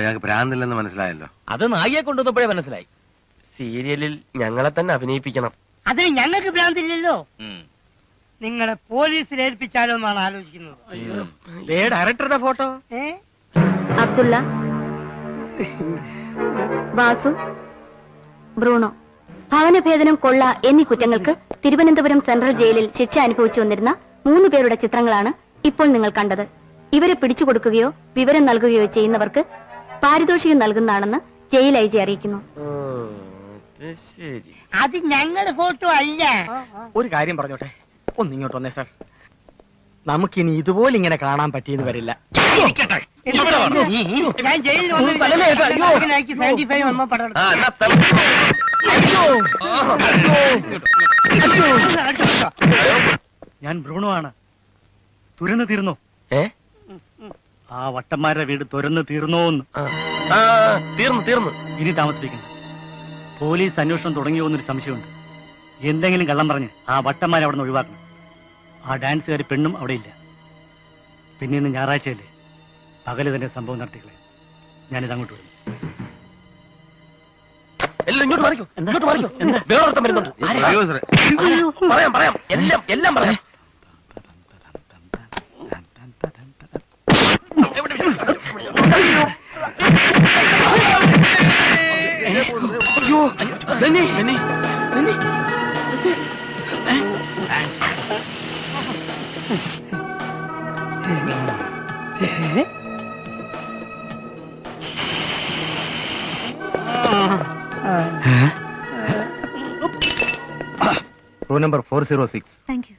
ഞങ്ങൾക്ക് ഭ്രാന്തില്ലെന്ന് മനസ്സിലായല്ലോ. അത് നായിയെ കൊണ്ടുവന്നപ്പോഴേ മനസ്സിലായി. സീരിയലിൽ ഞങ്ങളെ തന്നെ അഭിനയിപ്പിക്കണം. അതിന് ഞങ്ങൾക്ക് ഭ്രാന്തില്ലല്ലോ. നിങ്ങളെ പോലീസിൽ ഏൽപ്പിച്ചാലോ എന്നാണ് ആലോചിക്കുന്നത്. ഡയറക്ടറുടെ ഫോട്ടോ. അബ്ദുള്ള, വാസു, ബ്രൂണോ ഭവനഭേദനം, കൊള്ള എന്നീ കുറ്റങ്ങൾക്ക് തിരുവനന്തപുരം സെൻട്രൽ ജയിലിൽ ശിക്ഷ അനുഭവിച്ചു വന്നിരുന്ന 3 പേരുടെ ചിത്രങ്ങളാണ് ഇപ്പോൾ നിങ്ങൾ കണ്ടത്. ഇവരെ പിടിച്ചുകൊടുക്കുകയോ വിവരം നൽകുകയോ ചെയ്യുന്നവർക്ക് പാരിതോഷികം നൽകുന്നതാണെന്ന് ജയിൽ ഐ ജി അറിയിക്കുന്നു. അത് ഞങ്ങളുടെ ഫോട്ടോ അല്ല. ഒരു കാര്യം പറഞ്ഞോട്ടെ, ഒന്നിങ്ങോട്ട് വന്നേ സാർ. നമുക്കിനി ഇതുപോലെ ഇങ്ങനെ കാണാൻ പറ്റിയെന്ന് വരില്ല. ഞാൻ ജയിലിൽ ഞാൻ ബ്രൂണോ ആണ്. തുരന്നു തീർന്നോ? ആ വട്ടന്മാരുടെ വീട് തുരന്നു തീർന്നോന്ന്? തീർന്നു. ഇനി താമസിപ്പിക്കണം. പോലീസ് അന്വേഷണം തുടങ്ങിയോ എന്നൊരു സംശയമുണ്ട്. എന്തെങ്കിലും കള്ളം പറഞ്ഞ് ആ വട്ടന്മാരെ അവിടെ നിന്ന് ഒഴിവാക്കണം. ആ ഡാൻസുകാരി പെണ്ണും അവിടെ ഇല്ല. പിന്നെ ഇന്ന് ഞായറാഴ്ചയല്ലേ, പകല് തന്നെ സംഭവം നടത്തിക്കളെ. ഞാനിത് അങ്ങോട്ട് വരും. പറയാം എല്ലാം പറയാം. Room number 406. Thank you.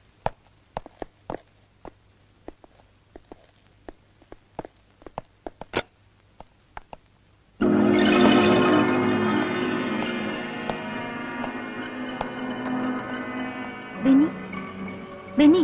Benny.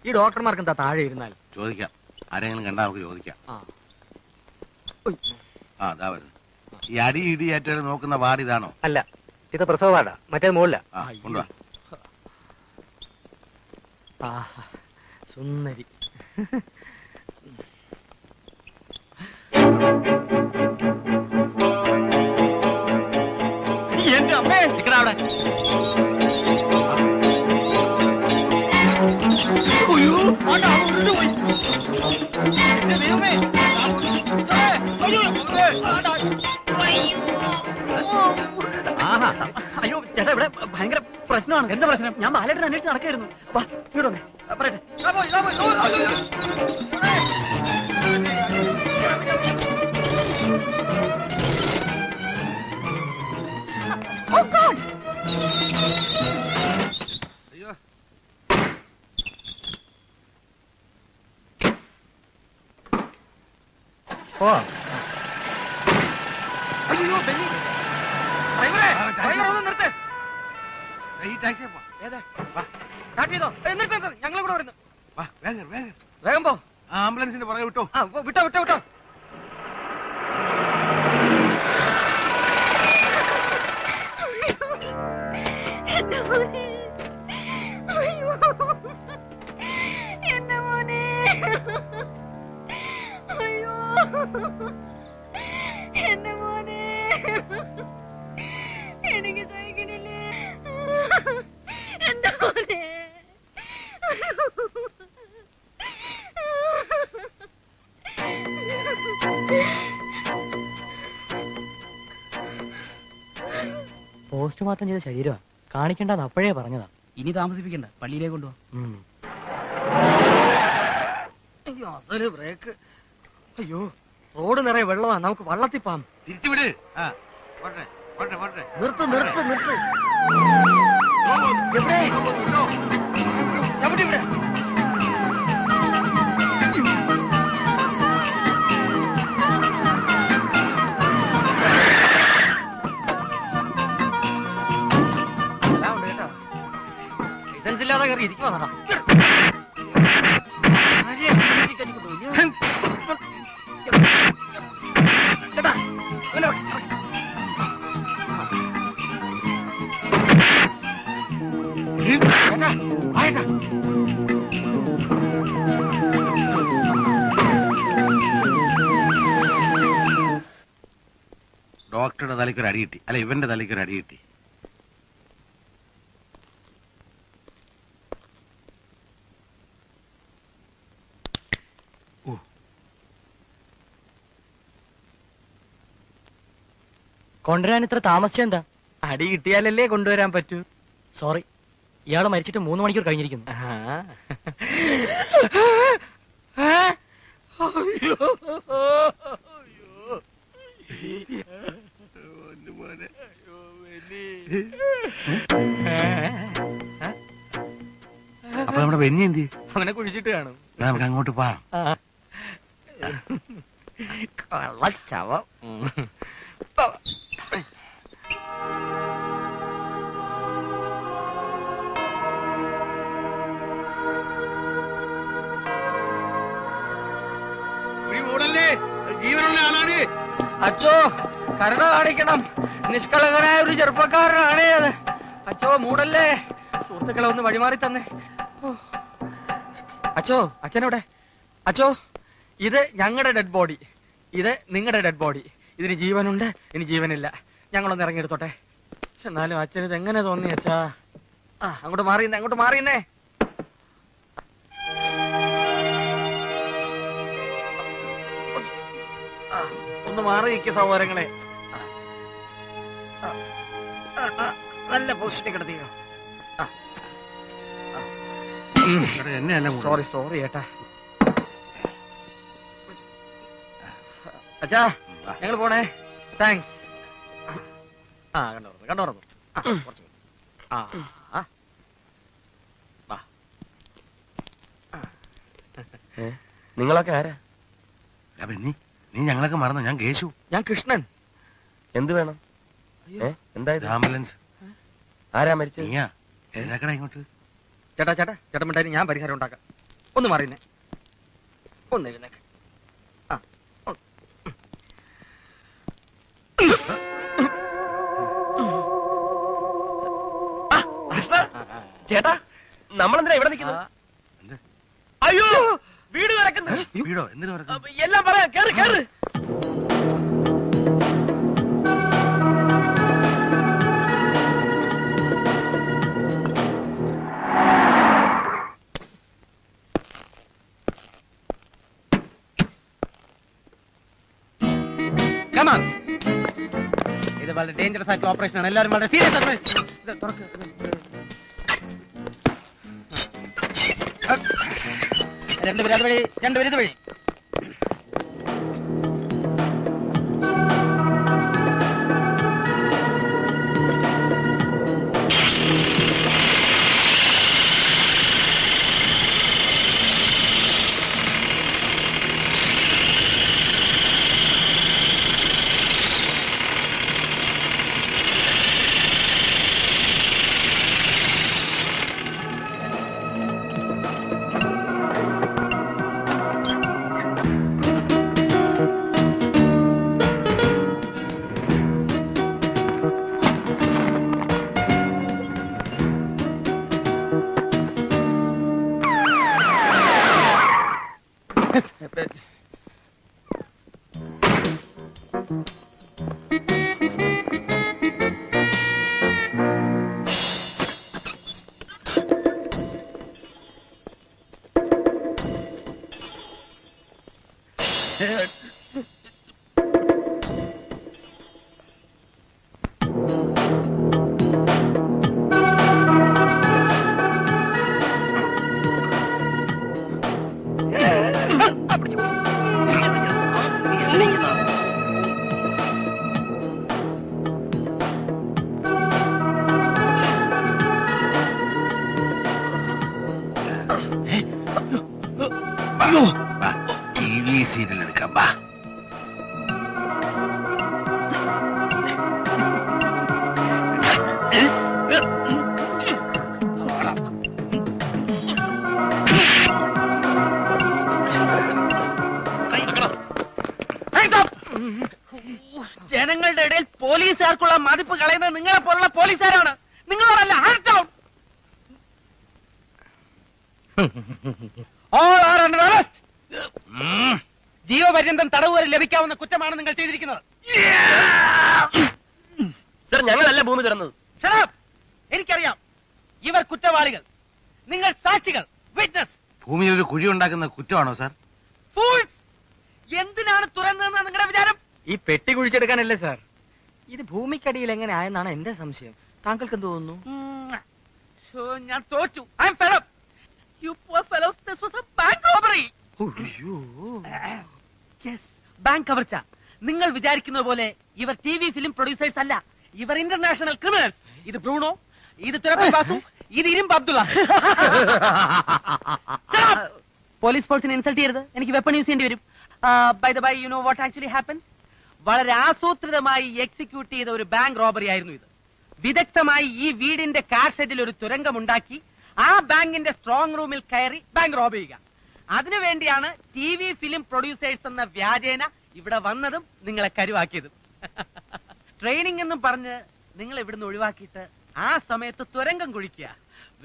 ഈ ഡോക്ടർമാർക്ക് എന്താ താഴെ ഇരുന്നാൽ? ചോദിക്കാം, ആരെങ്കിലും കണ്ടാ നമുക്ക് ചോദിക്കാം. ഈ അടി ഇടിയേറ്റ് നോക്കുന്ന വാർഡ് ഇതാണോ? അല്ല, ഇത് പ്രസവ വാർഡാ. മറ്റേ മുകളിലാ. കൊണ്ടുവാ. സുന്ദരി. എന്റെ അമ്മേ, നിക്കടാ അവിടെ. അയ്യോ ചേട്ടാ, ഇവിടെ ഭയങ്കര പ്രശ്നമാണ്. എന്താ പ്രശ്നം? ഞാൻ ബാലേട്ടൻ അന്വേഷിച്ച് നടക്കായിരുന്നു. വാ ഇങ്ങോട്ട് പറയട്ടെ. ഞങ്ങൾ കൂടെ വരുന്നു. വേഗം പോ. ആംബുലൻസിന്റെ പുറകെ വിട്ടോ. വിട്ടോ. എനിക്ക് സഹിക്കണില്ലേ? പോസ്റ്റ്മോർട്ടം ചെയ്ത ശരീരമാണ്, കാണിക്കണ്ടെന്ന് അപ്പോഴേ പറഞ്ഞതാ. ഇനി താമസിപ്പിക്കണ്ട, പള്ളിയിലേക്ക് കൊണ്ടുപോവാ. ബ്രേക്ക്. അയ്യോ, റോഡ് നിറയെ വെള്ളമാ, നമുക്ക് വള്ളത്തിൽ പോവാം. തിരിച്ചുവിട്. ആ, പോട്ടെ, പോട്ടെ, പോട്ടെ. നിർത്ത് നിർത്ത് നിർത്ത്. ഓ, എവിടെ? ഓ, ചവിട്ടി ഇവിടെ. ലൈസൻസ് ഇല്ലാതെ കയറി ഇരിക്കുവാ. ഡോക്ടറുടെ തലയ്ക്ക് ഒരു അടി കിട്ടി. അല്ല, ഇവന്റെ തലയ്ക്ക് ഒരു അടി കിട്ടി. കൊണ്ടുവരാൻ ഇത്ര താമസിച്ചെന്താ? അടി കിട്ടിയാലല്ലേ കൊണ്ടുവരാൻ പറ്റൂ. സോറി, ഇയാള് മരിച്ചിട്ട് 3 മണിക്കൂർ കഴിഞ്ഞിരിക്കുന്നു. അപ്പൊ നമ്മുടെ ബെന്നി എന്തി? അവനെ കുഴിച്ചിട്ട് കാണും. നമുക്ക് അങ്ങോട്ട് പോവാം. കള്ളച്ചവം. ജീവനുള്ള ആളാണ്. അച്ചോ, കരുണ കാണിക്കണം. നിഷ്കളങ്കനായ ഒരു ചെറുപ്പക്കാരനാണ് അത്. അച്ചോ, മൂടല്ലേ. സുഹൃത്തുക്കളെ ഒന്ന് വഴിമാറി തന്നെ. അച്ചോ, അച്ഛനവിടെ? അച്ചോ, ഇത് ഞങ്ങളുടെ ഡെഡ് ബോഡി, ഇത് നിങ്ങളുടെ ഡെഡ് ബോഡി. ഇതിന് ജീവനുണ്ട്, ഇനി ജീവനില്ല. ഞങ്ങളൊന്ന് ഇറങ്ങിയെടുത്തോട്ടെ. എന്നാലും അച്ഛന് ഇത് എങ്ങനെ തോന്നി അച്ഛാ? അങ്ങോട്ട് മാറിയുന്നേ, അങ്ങോട്ട് മാറിയുന്നേ. ഒന്ന് മാറി നിൽക്കുക സഹോദരങ്ങളെ. നല്ല പോസ്റ്റിനെ കിടത്തിയോ? എന്നെയല്ല. സോറി സോറി ഏട്ടാ. അച്ഛാ, ഞങ്ങൾ പോണേ. താങ്ക്സ്. കണ്ടോർന്നു കണ്ടോർന്നു. കുറച്ച് നിങ്ങളൊക്കെ ആരാ? ബെന്നി, നീ ഞങ്ങളൊക്കെ മറന്നു. ഞാൻ കേശു. ഞാൻ കൃഷ്ണൻ. എന്ത് വേണം? എന്തായത്? ആംബുലൻസ്. ആരാ മരിച്ചത്? നീയാ? എഴുന്നേക്കടാ ഇങ്ങോട്ട്. ചേട്ടാ ചേട്ടാ ചേട്ടൻ മിണ്ടായി, ഞാൻ പരിഹാരം ഉണ്ടാക്കാം. ഒന്ന് മാറിയുന്നേ, ഒന്ന് എഴുന്നേക്ക്. ചേട്ടാ, നമ്മളെന്തിനാ ഇവിടെ നിൽക്കുന്നത്? അയ്യോ, വീട് കിടക്കുന്നത്. വീടോ? എന്തിനു പറഞ്ഞു? എല്ലാം പറയാം, കേറ് കേറ്. ഇത് വളരെ ഡേഞ്ചറസ് ആയിട്ടുള്ള ഓപ്പറേഷൻ ആണ്. എല്ലാവരും വളരെ സീരിയസ് ആണ്. രണ്ടുപേരും അത് വഴി, രണ്ടുപേരും ഇത് വഴി. TV സീരിയൽ എടുക്കാം ബാ. ജനങ്ങളുടെ ഇടയിൽ പോലീസുകാർക്കുള്ള മതിപ്പ് കളയുന്നത് നിങ്ങളെ പോലുള്ള പോലീസുകാരാണ്. നിങ്ങളോടല്ല. ജീവപര്യന്തം തടവ് വരെ ലഭിക്കാവുന്ന കുറ്റമാണ് നിങ്ങൾ ചെയ്തിരിക്കുന്നത്. സർ, ഞങ്ങളല്ല ഭൂമി തുറന്നത്. എനിക്കറിയാം, ഇവർ കുറ്റവാളികൾ, നിങ്ങൾ സാക്ഷികൾ, വിറ്റ്നസ്. ഭൂമിയിൽ ഒരു കുഴി ഉണ്ടാക്കുന്ന കുറ്റമാണോ സാർ? ഫൂൾസ്! എന്തിനാണ് തുറന്നതെന്ന് നിങ്ങളുടെ വിചാരം? ഈ പെട്ടി കുഴിച്ചെടുക്കാനല്ലേ സാർ? ഇത് ഭൂമിക്കടിയിൽ എങ്ങനെ ആയെന്നാണ് എന്റെ സംശയം. താങ്കൾക്ക് എന്ത് തോന്നുന്നു? ഞാൻ തോറ്റു. I M fed up. You poor fellows, this was a bank robbery. Yes, bank കവർച്ച. നിങ്ങൾ വിചാരിക്കുന്ന പോലെ ഇവർ TV ഫിലിം പ്രൊഡ്യൂസേഴ്സ് അല്ല. ഇവർ ഇന്റർനാഷണൽ ക്രിമിനൽസ്. ഇത് ബ്രൂണോ, ഇത് തുരപ്പൻ ബാസു, ഇത് ഇരുമ്പ് അബ്ദുള്ള. പോലീസ് ഫോഴ്സിനെ ഇൻസൾട്ട് ചെയ്യരുത്. എനിക്ക് വെപ്പൺ യൂസ് ചെയ്യേണ്ടി വരും. By the by, you know what actually happen? വളരെ ആസൂത്രിതമായി എക്സിക്യൂട്ട് ചെയ്ത ഒരു ബാങ്ക് റോബറി ആയിരുന്നു ഇത്. വിദഗ്ധമായി ഈ വീടിന്റെ കാർ ഷെഡിൽ ഒരു തുരങ്കം ഉണ്ടാക്കി ആ ബാങ്കിന്റെ സ്ട്രോങ് റൂമിൽ കയറി ബാങ്ക് റോബ് ചെയ്യുക. അതിനുവേണ്ടിയാണ് TV ഫിലിം പ്രൊഡ്യൂസേഴ്സ് എന്ന വ്യാജേന ഇവിടെ വന്നതും നിങ്ങളെ കരുവാക്കിയതും. ട്രെയിനിങ് എന്നും പറഞ്ഞ് നിങ്ങൾ ഇവിടുന്ന് ഒഴിവാക്കിയിട്ട് ആ സമയത്ത് തുരങ്കം കുഴിക്കുക.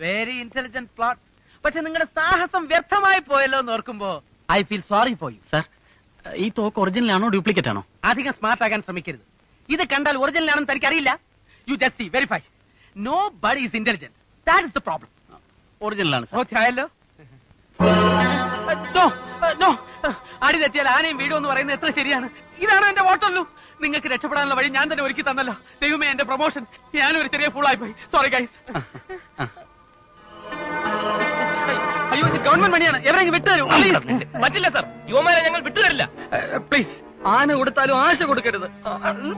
Very intelligent plot. പക്ഷെ നിങ്ങളുടെ സാഹസം വ്യർത്ഥമായി പോയല്ലോ എന്ന് ഓർക്കുമ്പോ I feel sorry for you. Sir, ഈ തോക്ക് ഒറിജിനൽ ആണോ ഡ്യൂപ്ലിക്കേറ്റ് ആണോ? അധികം സ്മാർട്ട് ആകാൻ ശ്രമിക്കരുത്. ഇത് കണ്ടാൽ ഒറിജിനൽ ആണെന്ന് തനിക്കറിയില്ല. You just see, verify. Nobody is intelligent. That is the problem. Original ആണ് സാർ. ഓക്കെ ആയല്ലോ. അടി തെറ്റിയാൽ ആനയും വീടും എന്ന് പറയുന്നത് എത്ര ശരിയാണ്. ഇതാണ് എന്റെ വോട്ടുള്ളൂ. നിങ്ങൾക്ക് രക്ഷപ്പെടാനുള്ള വഴി ഞാൻ തന്നെ ഒരുക്കി തന്നല്ലോ. ദൈവമേ, എന്റെ പ്രൊമോഷൻ. ഞാനൊരു ചെറിയ ഫൂളായി പോയി. Sorry guys. അയ്യോ, ഇത് ഗവൺമെന്റ് പണിയാണ്. എവരെങ്കിലും വിട്ടുതരൂ. പറ്റില്ല സർ, യുവമാരെ ഞങ്ങൾ വിട്ടുതരില്ല. പ്ലീസ്. ആന കൊടുത്താലും ആശ കൊടുക്കരുത്.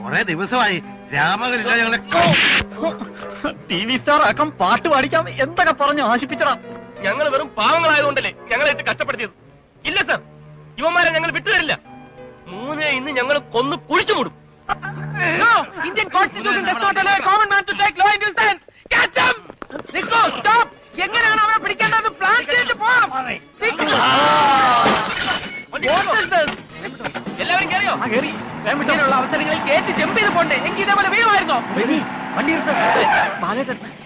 കുറെ ദിവസമായി രാമകലില്ല ഞങ്ങളെ. TV സ്റ്റാർ ആക്കാം, പാട്ട് പാടിക്കാം, എന്തൊക്കെ പറഞ്ഞു ആശിപ്പിച്ചടാ. ഞങ്ങൾ വെറും പാവങ്ങളായതുകൊണ്ടല്ലേ ഞങ്ങളെ ഇട്ട് കഷ്ടപ്പെടുത്തിയത്. ഇല്ല സർ, യുവമാരെ ഞങ്ങൾ വിട്ടുതരില്ല. മൂന്നേ ഇന്ന് ഞങ്ങൾ കൊന്ന് കുഴിച്ചു മൂടും. Indian constitution does not allow a common man to take law into his hands. Catch them! Nico, stop! എങ്ങനെയാണ് അവരെ പിടിക്കേണ്ടതെന്ന് പ്ലാൻ ചെയ്തിട്ട് പോകാം. എല്ലാവരും കയറിയോ? ഇങ്ങനെയുള്ള അവസരങ്ങളിൽ കേറ്റ് ജമ്പ് ചെയ്ത് പോണ്ടേ? എനിക്ക് ഇതേപോലെ വീഴുമായിരുന്നോ? വണ്ടി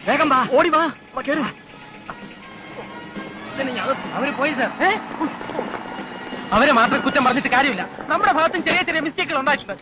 വേഗം വാ, ഓടി വാ, കേറി. അവര് പോയി സാർ. അവരെ മാത്രം കുറ്റം പറഞ്ഞിട്ട് കാര്യമില്ല. നമ്മുടെ ഭാഗത്തും ചെറിയ ചെറിയ മിസ്റ്റേക്കുകൾ ഉണ്ടായിട്ടുണ്ട്.